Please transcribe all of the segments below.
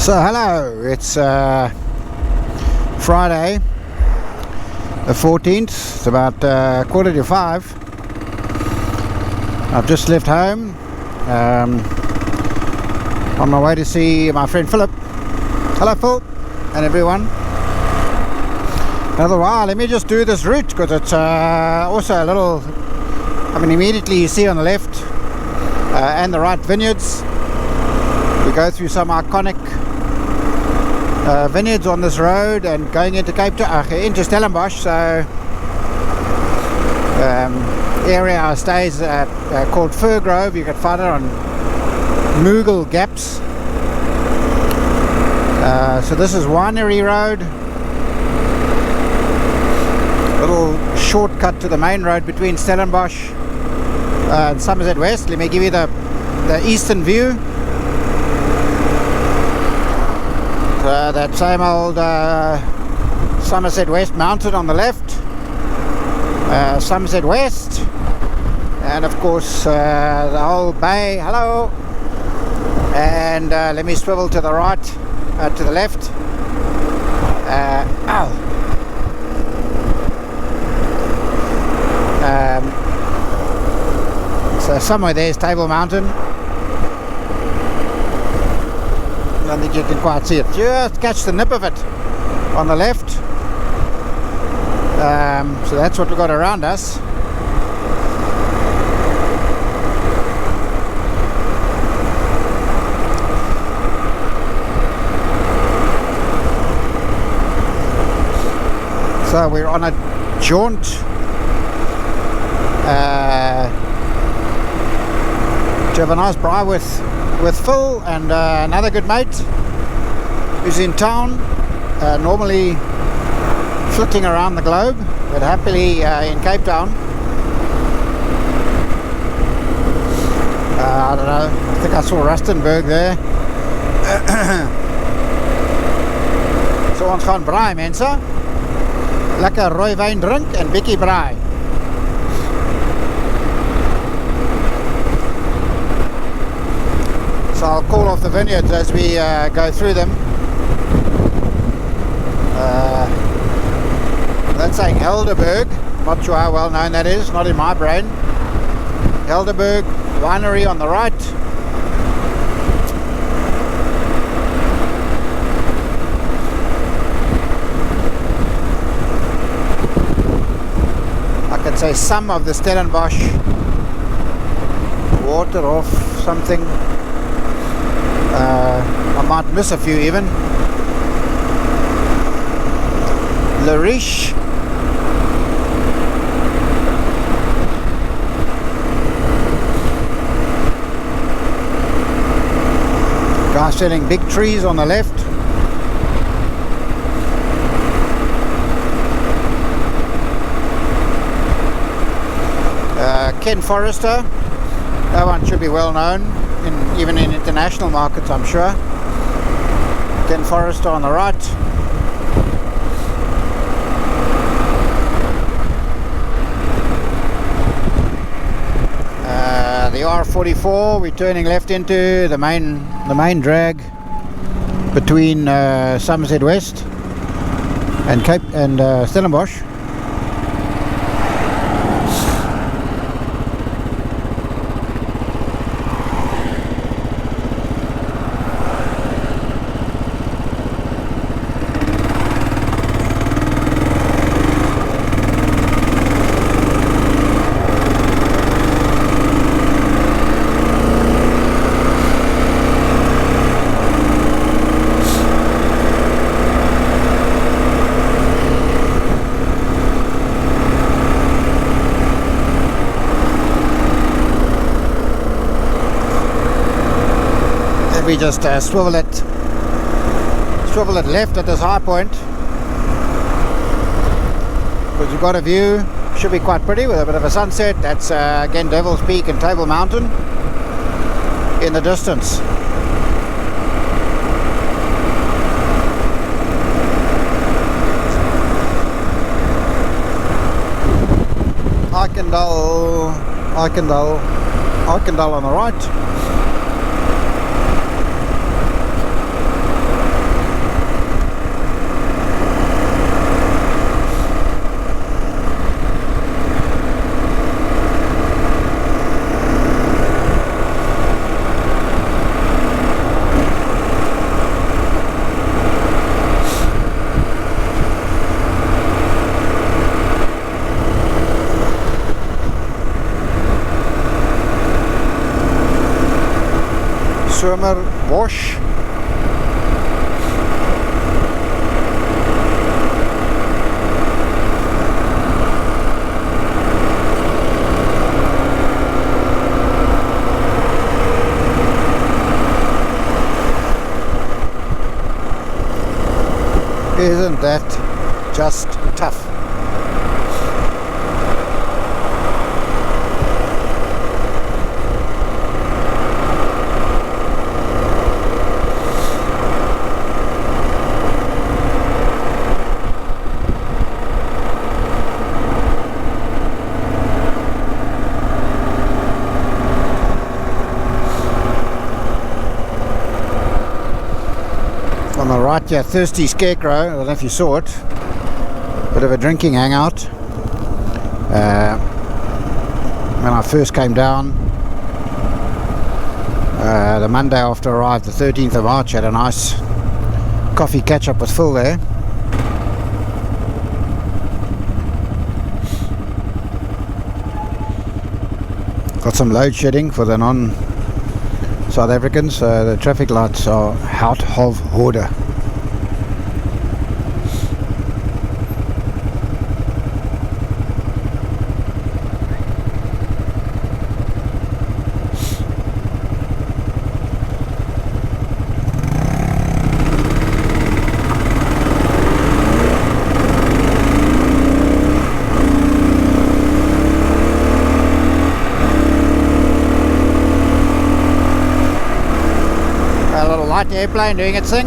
So hello, it's Friday the 14th, it's about 4:45. I've just left home, on my way to see my friend Philip. Hello Phil and everyone. Another while, let me just do this route because it's also a little, immediately you see on the left and the right vineyards. We go through some iconic vineyards on this road and going into into Stellenbosch. So area I stay is called Fir Grove. You can find it on Moogle Gaps. So this is Winery Road, little shortcut to the main road between Stellenbosch and Somerset West. Let me give you the eastern view. That same old Somerset West mountain on the left, Somerset West, and of course the whole bay. Hello. And let me swivel to the right, to the left. So somewhere there's Table Mountain. I don't think you can quite see it. Just catch the nip of it on the left. So that's what we've got around us. So we're on a jaunt to have a nice braai with Phil and another good mate who's in town, normally flitting around the globe, but happily in Cape Town. I don't know, I think I saw Rustenburg there. So ons gaan braai, mense. Lekker rooi wyn drink en bietjie braai. So I'll call off the vineyards as we go through them. That's saying Helderberg. Not sure how well known that is, not in my brain. Helderberg Winery on the right. I can say some of the Stellenbosch water off something. I might miss a few even. Lariche. Guys selling big trees on the left. Ken Forrester. That one should be well known, even in international markets, I'm sure. Ken Forrester on the right. The R44, we're turning left into the main drag between Somerset West and Stellenbosch. We just swivel it left at this high point because you've got a view, should be quite pretty with a bit of a sunset. That's again Devil's Peak and Table Mountain in the distance. Arkendal on the right. Stellenbosch. Isn't that just tough? On the right here, Thirsty Scarecrow. I don't know if you saw it. Bit of a drinking hangout. When I first came down, the Monday after I arrived, the 13th of March, had a nice coffee catch up with Phil there. Got some load shedding for the non-South Africans, so the traffic lights are out of order. Light airplane doing its thing.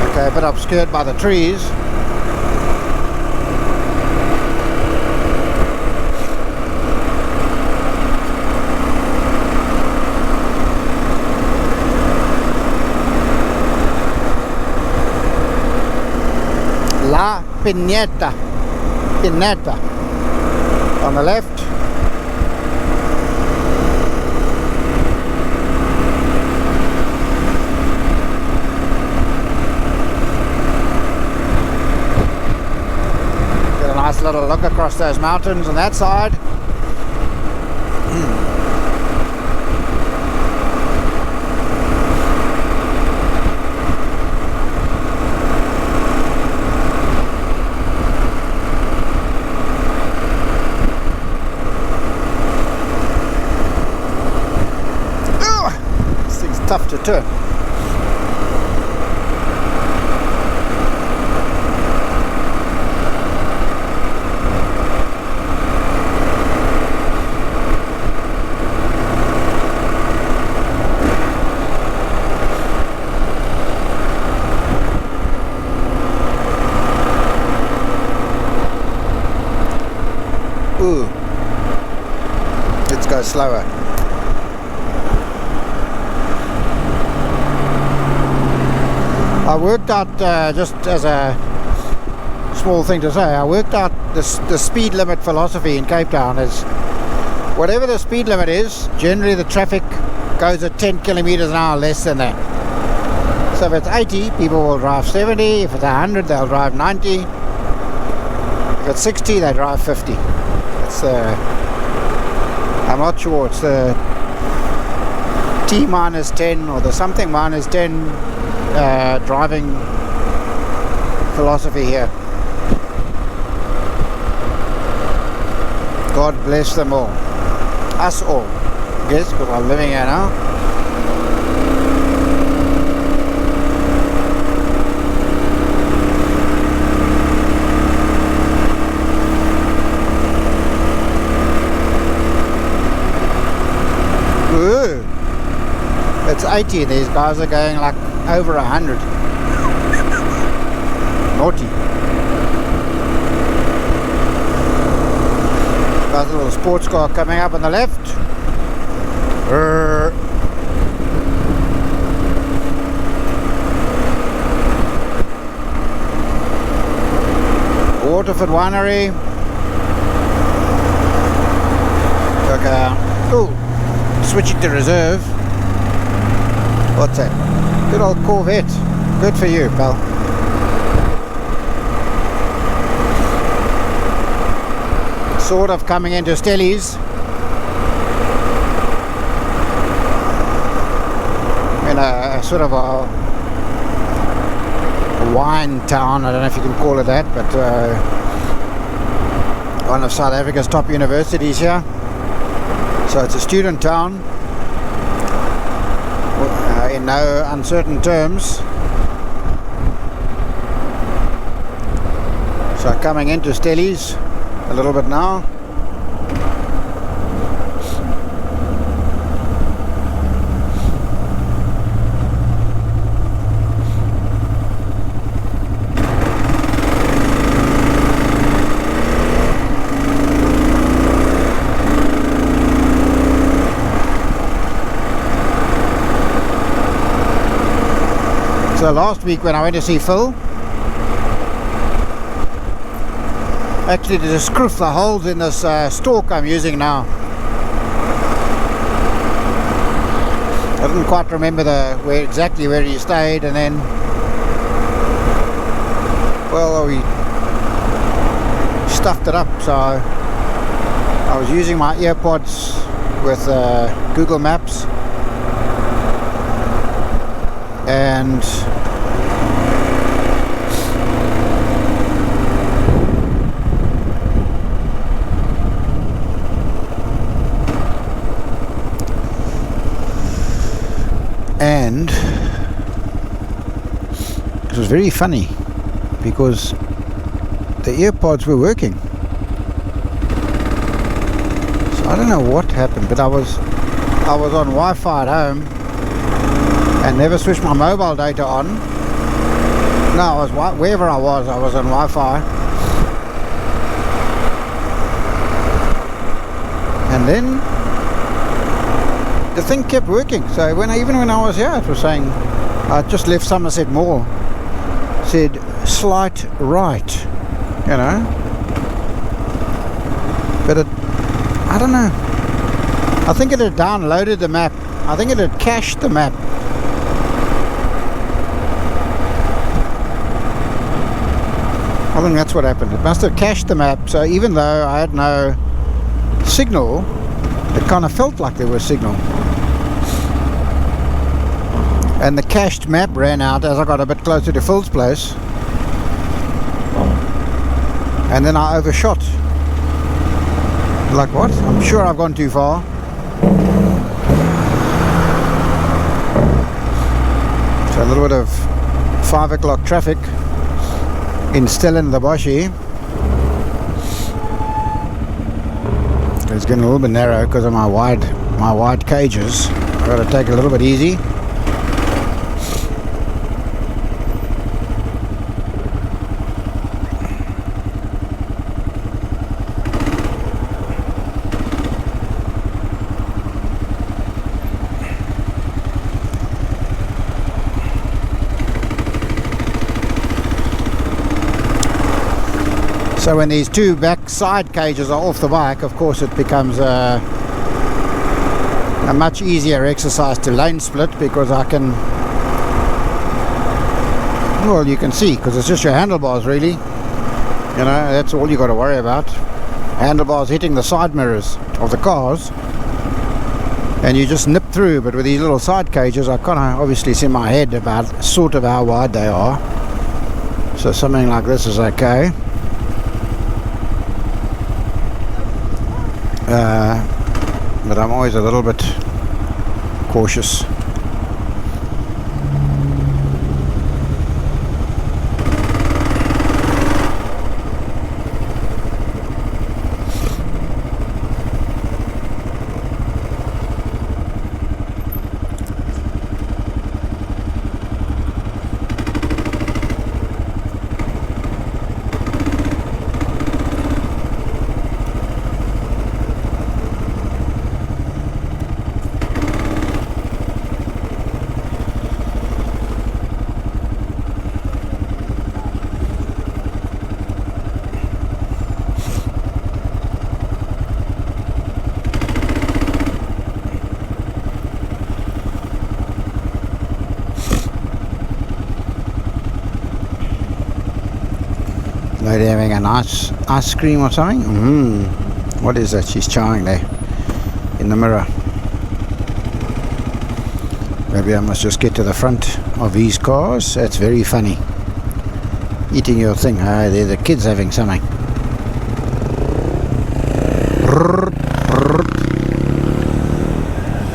Okay, a bit obscured by the trees. La Pineta on the left. Nice little look across those mountains on that side. This thing's tough to turn. Ooh, let's go slower. I worked out, just as a small thing to say, I worked out the speed limit philosophy in Cape Town is whatever the speed limit is, generally the traffic goes at 10 kilometers an hour less than that. So if it's 80, people will drive 70. If it's 100, they'll drive 90. If it's 60, they drive 50. I'm not sure, it's the T minus 10 or the something minus 10 driving philosophy here. God bless them all, us all, I guess, because I'm living here now. It's 80, these guys are going like over 100. Naughty. There's a little sports car coming up on the left. Waterford Winery. Okay. Ooh, switching to reserve. What's that? Good old Corvette. Good for you, pal. sort of coming into Stellies. In a sort of a wine town, I don't know if you can call it that, but one of South Africa's top universities here. So it's a student town, in no uncertain terms. So coming into Stellies a little bit now. So last week when I went to see Phil, actually to scroof the holes in this stalk I'm using now. I didn't quite remember exactly where he stayed, and then, well, we stuffed it up. So I was using my earpods with Google Maps, and it was very funny because the earpods were working. So I don't know what happened, but I was on Wi-Fi at home and never switched my mobile data on. No, I was wherever I was on Wi-Fi, and then the thing kept working. So even when I was here, it was saying, I just left Somerset Mall, said slight right, you know, but I don't know, I think it had downloaded the map, I think it had cached the map. I think that's what happened. It must have cached the map, so even though I had no signal, it kind of felt like there was signal. And the cached map ran out as I got a bit closer to Phil's place, and then I overshot. Like, what? I'm sure I've gone too far. So a little bit of 5 o'clock traffic in Stellenbosch. It's getting a little bit narrow because of my wide cages. I've got to take it a little bit easy. So when these two back side cages are off the bike, of course it becomes a much easier exercise to lane split, because I can, well, you can see, because it's just your handlebars really, you know, that's all you got to worry about. Handlebars hitting the side mirrors of the cars, and you just nip through. But with these little side cages, I kind of obviously see in my head about sort of how wide they are, so something like this is okay. But I'm always a little bit cautious. Lady having a nice ice cream or something. What is that she's chowing there in the mirror? Maybe I must just get to the front of these cars. That's very funny. Eating your thing. Ah, they're the kids having something.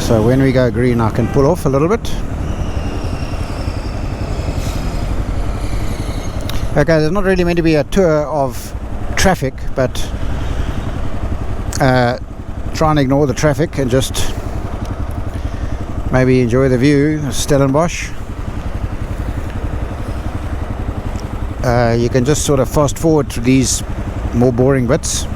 So when we go green, I can pull off a little bit. Okay, there's not really meant to be a tour of traffic, but try and ignore the traffic and just maybe enjoy the view of Stellenbosch. You can just sort of fast forward to these more boring bits.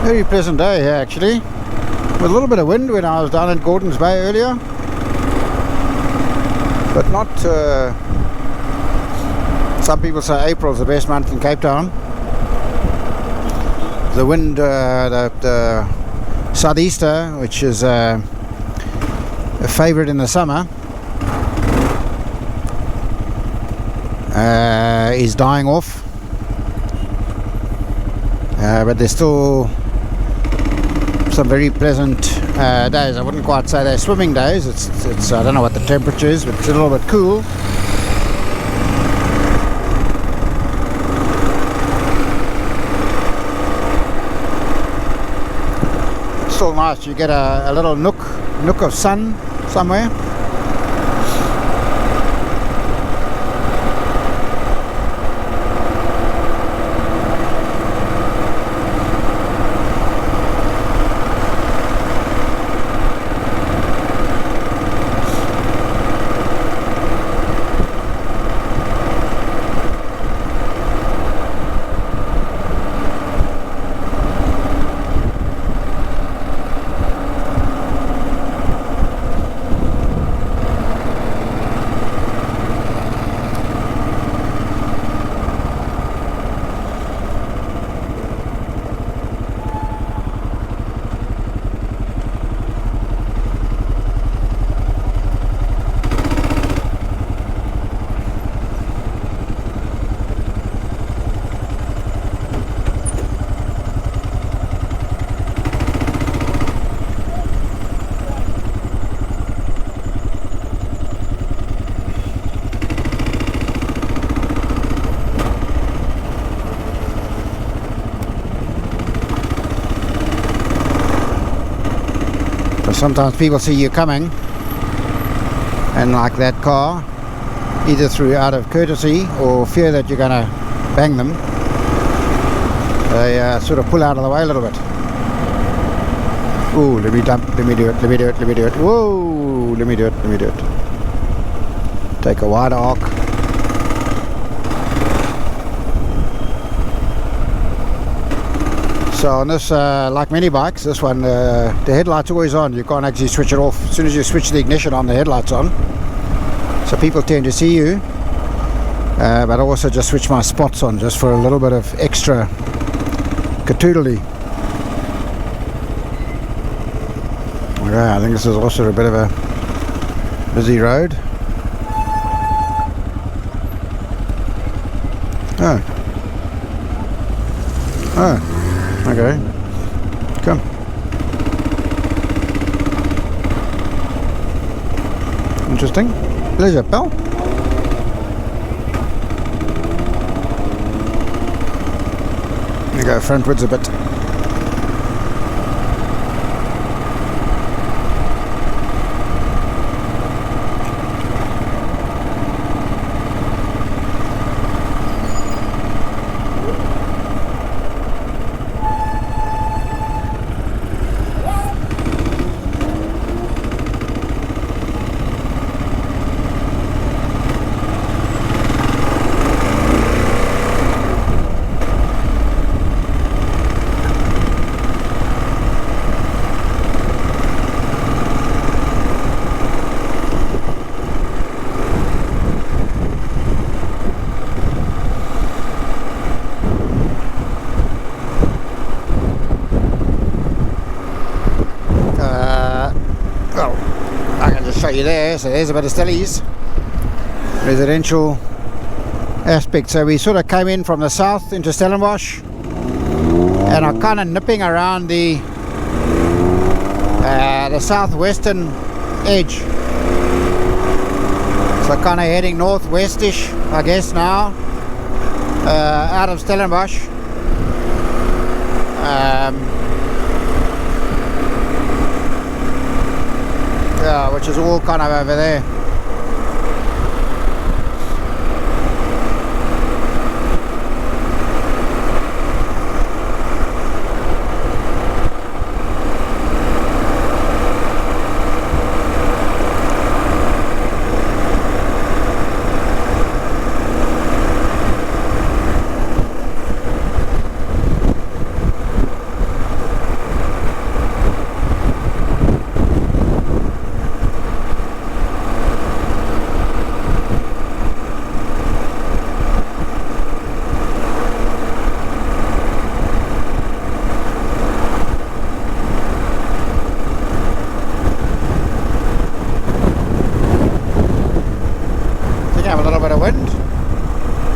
Very pleasant day here actually, with a little bit of wind when I was down in Gordons Bay earlier, but not some people say April's the best month in Cape Town. The wind, the southeaster, which is a favourite in the summer, is dying off, but there's still some very pleasant days. I wouldn't quite say they're swimming days. It's I don't know what the temperature is, but it's a little bit cool. It's still nice. You get a little nook of sun somewhere. Sometimes people see you coming, and like that car, either through out of courtesy or fear that you're going to bang them, they sort of pull out of the way a little bit. Ooh, let me do it. Whoa, let me do it. Take a wider arc. So on this, like many bikes, this one, the headlight's always on. You can't actually switch it off. As soon as you switch the ignition on, the headlight's on. So people tend to see you. But I also just switch my spots on just for a little bit of extra catoodly. Okay, I think this is also a bit of a busy road. Oh. Okay, come. Interesting. Pleasure, pal. Let me go frontwards a bit. you there. So there's a bit of Stellies residential aspect. So we sort of came in from the south into Stellenbosch and are kind of nipping around the southwestern edge. So kind of heading northwestish, I guess now, out of Stellenbosch. Yeah, which is all kind of over there.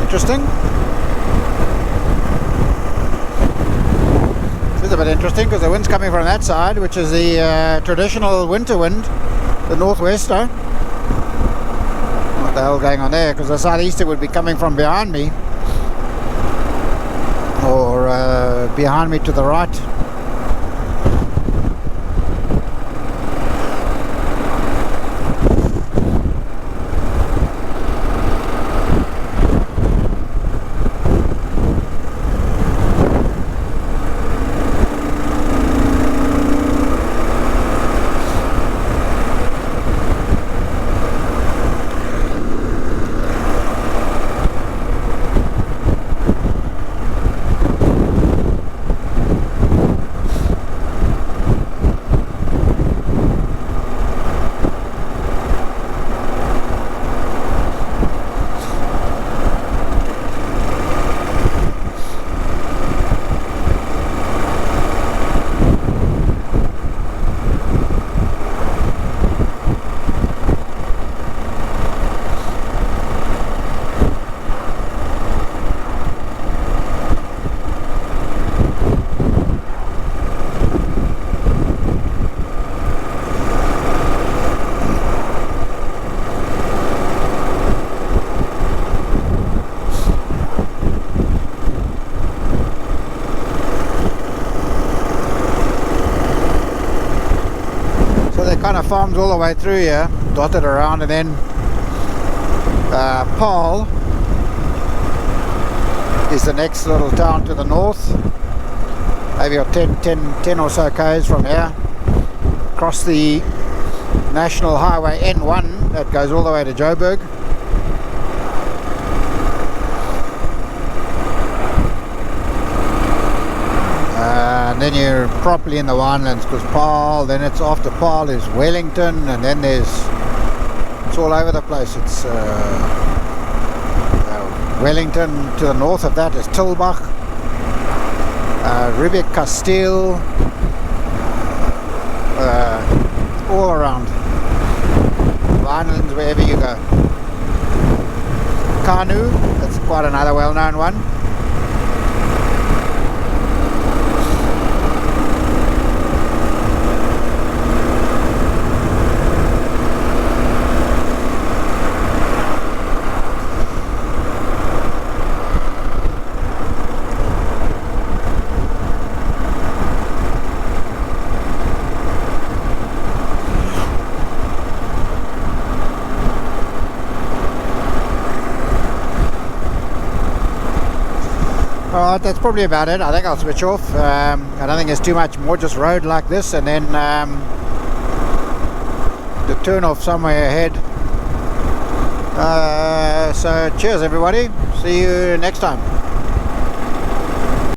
Interesting. This is a bit interesting because the wind's coming from that side, which is the traditional winter wind, the northwester. What the hell going on there? Because the southeaster would be coming from behind me, or behind me to the right. Kind of farms all the way through here, dotted around, and then Paarl is the next little town to the north, maybe 10 or so k's from here, across the National Highway N1 that goes all the way to Joburg. And then you're properly in the winelands, because Paarl, then it's after Paarl is Wellington, and then it's all over the place. It's Wellington, to the north of that is Tilbach, Riebeek Kasteel, all around winelands wherever you go. Kanu, that's quite another well-known one. Alright, that's probably about it. I think I'll switch off. I don't think there's too much more, just road like this, and then the turn off somewhere ahead. So cheers everybody, see you next time.